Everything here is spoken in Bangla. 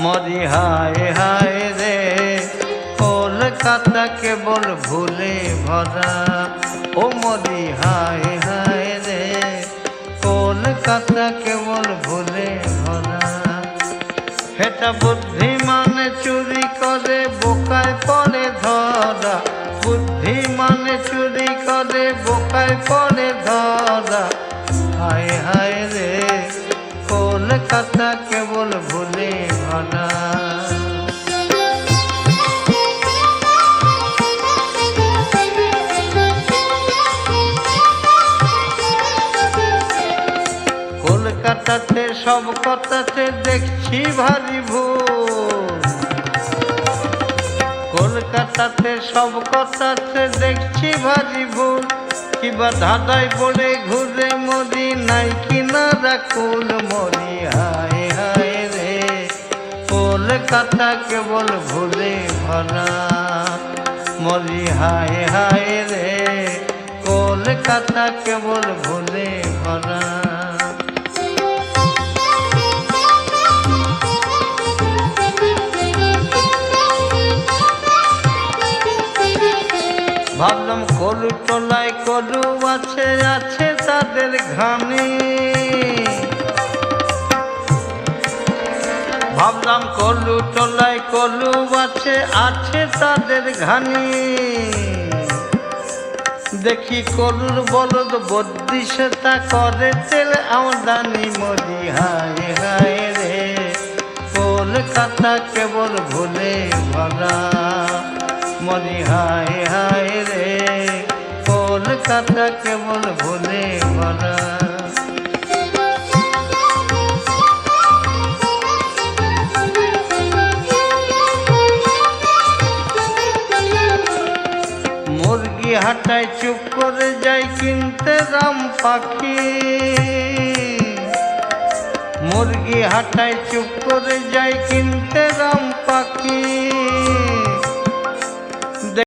মরি হায় হায় রে কলকাতা কেবল ভুলে ভরা। ও মরি হায় হায় রে কলকাতা কেবল ভুলে ভরা। হেটা বুদ্ধিমান চুরি করে বোকায় পড়ে ধরা। বুদ্ধিমান চুরি করে বোকায় পড়ে ধরা। হায় হায় রে কলকাতা কেবল ভুলে ভরা। কলকাতাতে সব কথাতে দেখছি ভারী ভুল। কলকাতাতে সব কথাতে দেখছি ভারী ভুল। কিবা ধাঁধায় পড়ে ঘুরে মরি নাই কিনারা কুল। মরি হায় হায় রে কলকাতা কেবল ভুলে ভরা। মরি হায় হায় রে কলকাতা কেবল ভুলে ভরা। ভাবলাম কলু তলায় কলু আছে, আছে তাদের ঘানি। ভাবলাম কলু তলায় কলু আছে, আছে তাদের ঘানি। দেখি কলুর বলদ বদ্যি সেটা করে তেল আমদানি। মরি হায় হায় রে কলকাতা কেবল ভুলে ভরা। মরি হায় হায় রে কলকাতা কেবল ভুলে ভরা। মুরগি হাটায় চুপ করে যাই কিনতে রাম পাখি। মুরগি হাটায় চুপ করে যাই কিনতে রাম পাখি।